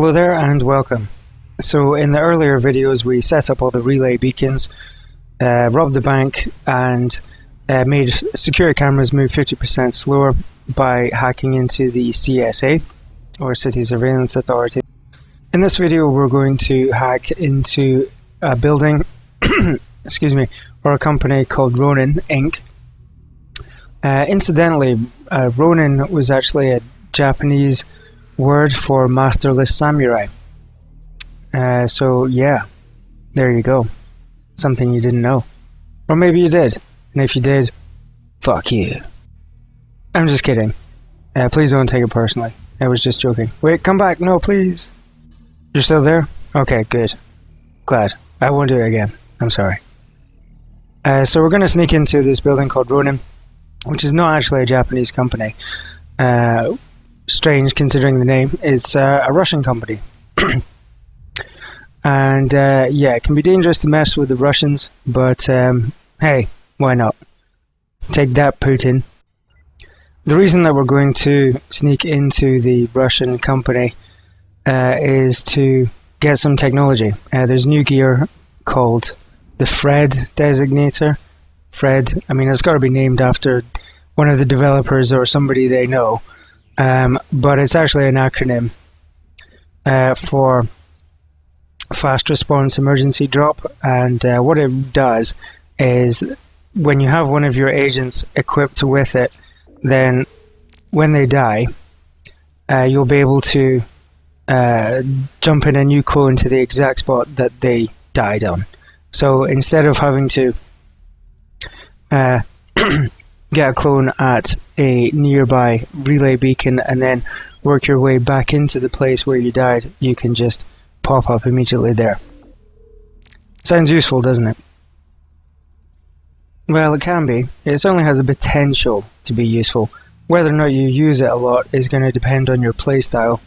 Hello there and welcome. So in the earlier videos we set up all the relay beacons, robbed the bank and made security cameras move 50% slower by hacking into the CSA, or City Surveillance Authority. In this video we're going to hack into a building, excuse me, or a company called Ronin Inc. Incidentally, Ronin was actually a Japanese word for masterless samurai. So yeah, there you go. Something you didn't know. Or maybe you did. And if you did, fuck you. I'm just kidding. Please don't take it personally. I was just joking. Wait, come back. No, please. You're still there? Okay, good. Glad. I won't do it again. I'm sorry. So we're going to sneak into this building called Ronin, which is not actually a Japanese company. Strange considering the name. It's a Russian company. And yeah, it can be dangerous to mess with the Russians, but hey, why not? Take that, Putin. The reason that we're going to sneak into the Russian company is to get some technology. There's new gear called the Fred Designator. Fred, I mean, it's got to be named after one of the developers or somebody they know. But it's actually an acronym for Fast Response Emergency Drop, and what it does is when you have one of your agents equipped with it, then when they die, you'll be able to jump in a new clone to the exact spot that they died on. So instead of having to get a clone at a nearby relay beacon and then work your way back into the place where you died, you can just pop up immediately there. Sounds useful, doesn't it? Well, it can be. It certainly has the potential to be useful. Whether or not you use it a lot is going to depend on your playstyle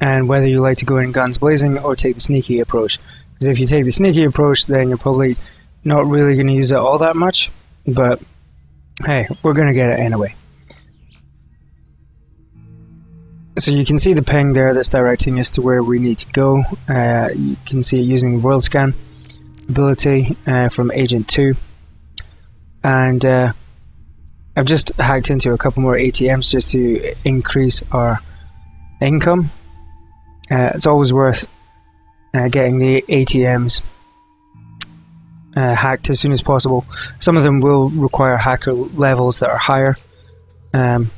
and whether you like to go in guns blazing or take the sneaky approach. Because if you take the sneaky approach, then you're probably not really going to use it all that much, but hey, we're going to get it anyway. So you can see the ping there that's directing us to where we need to go. You can see it using the world scan ability from Agent 2. And I've just hacked into a couple more ATMs just to increase our income. It's always worth getting the ATMs hacked as soon as possible. Some of them will require hacker levels that are higher, and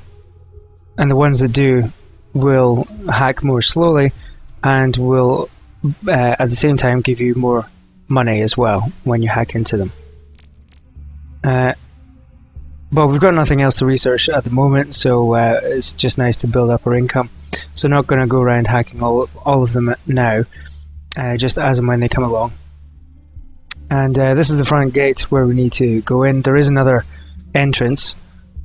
the ones that do will hack more slowly and will at the same time give you more money as well when you hack into them. But we've got nothing else to research at the moment, so it's just nice to build up our income. So not going to go around hacking all of them now, just as and when they come along. And this is the front gate where we need to go in. There is another entrance,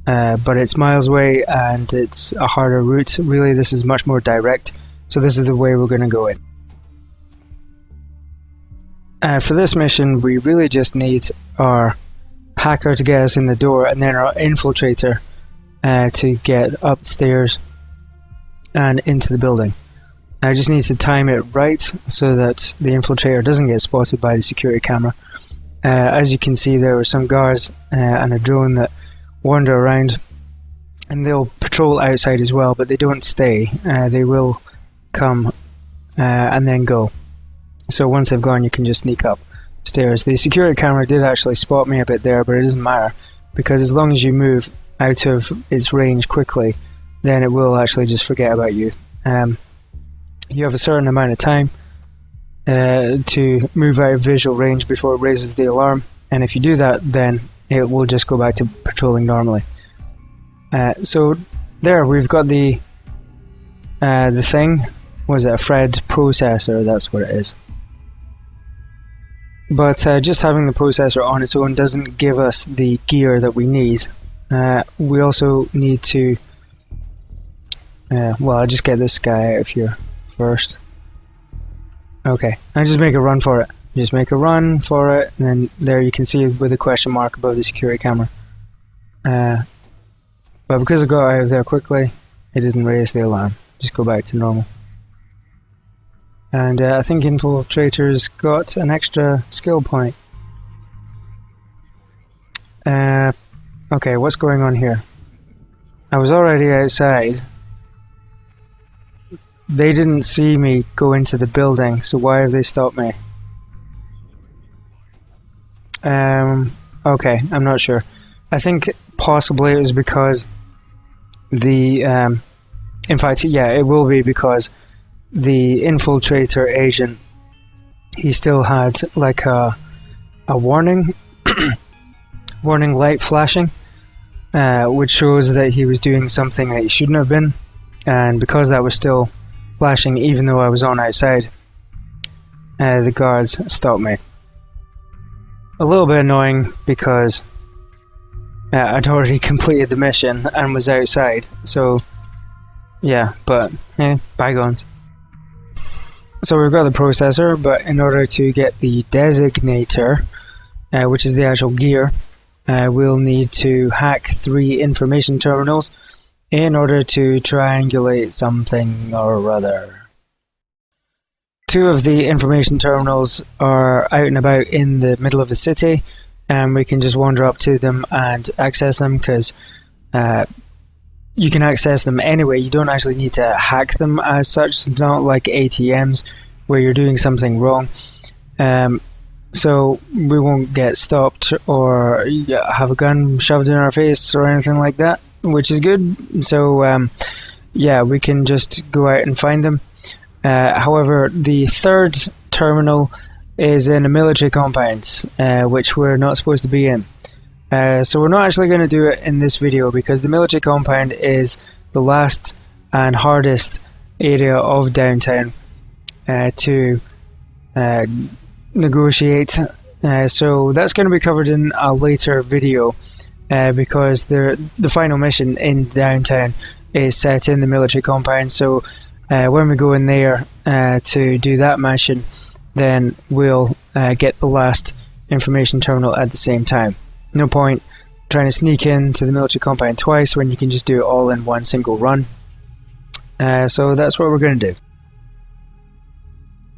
but it's miles away and it's a harder route. Really, this is much more direct, so this is the way we're going to go in. For this mission, we really just need our hacker to get us in the door, and then our infiltrator to get upstairs and into the building. I just need to time it right so that the infiltrator doesn't get spotted by the security camera. As you can see, there are some guards and a drone that wander around, and they'll patrol outside as well, but they don't stay. They will come and then go. So once they've gone, you can just sneak upstairs. The security camera did actually spot me a bit there, but it doesn't matter, because as long as you move out of its range quickly, then it will actually just forget about you. You have a certain amount of time to move out of visual range before it raises the alarm, and if you do that, then it will just go back to patrolling normally. So there, we've got the thing. Was it a Fred processor? That's what it is. But just having the processor on its own doesn't give us the gear that we need. We also need to well, I'll just get this guy out of here first. Okay, I'll just make a run for it. Just make a run for it, and then there you can see it with a question mark above the security camera. But because I got out of there quickly, it didn't raise the alarm. Just go back to normal. And I think Infiltrator's got an extra skill point. Okay, what's going on here? I was already outside. They didn't see me go into the building, so why have they stopped me? Okay, I'm not sure. I think possibly it was because the, in fact, yeah, it will be because the Infiltrator agent, he still had like a warning, warning light flashing, which shows that he was doing something that he shouldn't have been, and because that was still flashing even though I was on outside, the guards stopped me. A little bit annoying because I'd already completed the mission and was outside, so yeah, but bygones. So we've got the processor, but in order to get the Designator, which is the actual gear, we'll need to hack 3 information terminals in order to triangulate something or other. 2 of the information terminals are out and about in the middle of the city, and we can just wander up to them and access them, because you can access them anyway. You don't actually need to hack them as such. It's not like ATMs where you're doing something wrong. So we won't get stopped or have a gun shoved in our face or anything like that, which is good. So yeah, we can just go out and find them. However, the 3rd terminal is in a military compound, which we're not supposed to be in. So we're not actually going to do it in this video, because the military compound is the last and hardest area of downtown to negotiate. So that's going to be covered in a later video, because the final mission in downtown is set in the military compound. So when we go in there to do that mission, then we'll get the last information terminal at the same time. No point trying to sneak into the military compound twice when you can just do it all in one single run. So that's what we're going to do.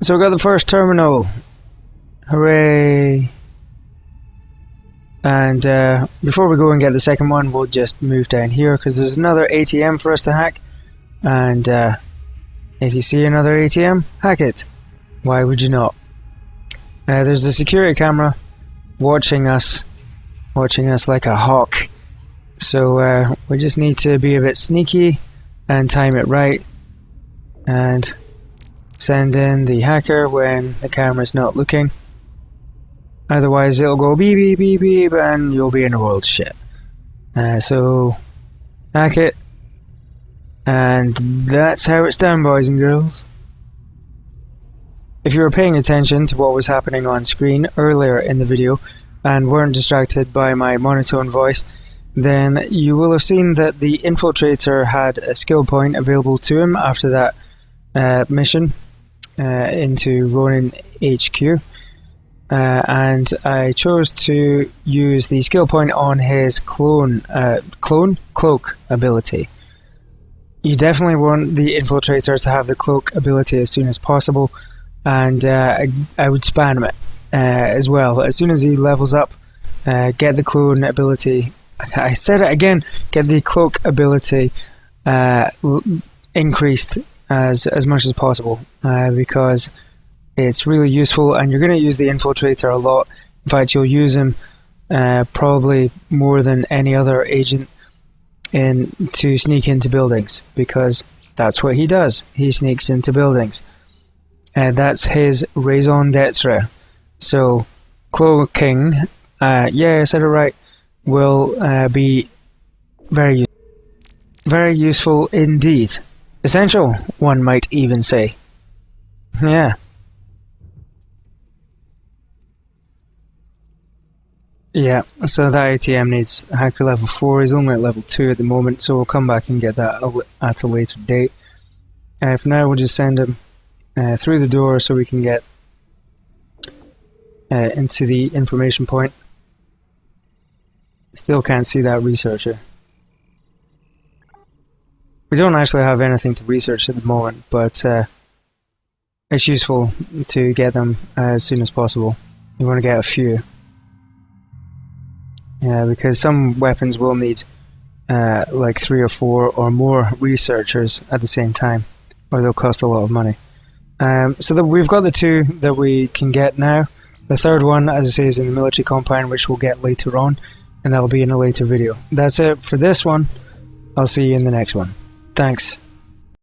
So we got the first terminal. Hooray! And before we go and get the second one, we'll just move down here, because there's another ATM for us to hack. And if you see another ATM, hack it. Why would you not? There's a security camera watching us like a hawk. So we just need to be a bit sneaky and time it right, and send in the hacker when the camera's not looking. Otherwise it'll go beep beep beep beep and you'll be in a world of shit. So hack it, and that's how it's done, boys and girls. If you were paying attention to what was happening on screen earlier in the video and weren't distracted by my monotone voice, then you will have seen that the Infiltrator had a skill point available to him after that mission into Ronin HQ. And I chose to use the skill point on his cloak ability. You definitely want the Infiltrator to have the cloak ability as soon as possible, and I would spam it as well. As soon as he levels up, get the clone ability. I said it again. Get the cloak ability increased as much as possible, because it's really useful, and you're going to use the Infiltrator a lot. In fact, you'll use him probably more than any other agent to sneak into buildings, because that's what he does. He sneaks into buildings. That's his raison d'etre. So cloaking, yeah, I said it right, will be very useful indeed. Essential, one might even say. Yeah. Yeah, so that ATM needs hacker level 4. He's only at level 2 at the moment, so we'll come back and get that at a later date. For now, we'll just send him through the door so we can get into the information point. Still can't see that researcher. We don't actually have anything to research at the moment, but it's useful to get them as soon as possible. You want to get a few. Yeah, because some weapons will need like 3 or 4 or more researchers at the same time, or they'll cost a lot of money. So that we've got the 2 that we can get now. The third one, as I say, is in the military compound, which we'll get later on, and that'll be in a later video. That's it for this one. I'll see you in the next one. Thanks.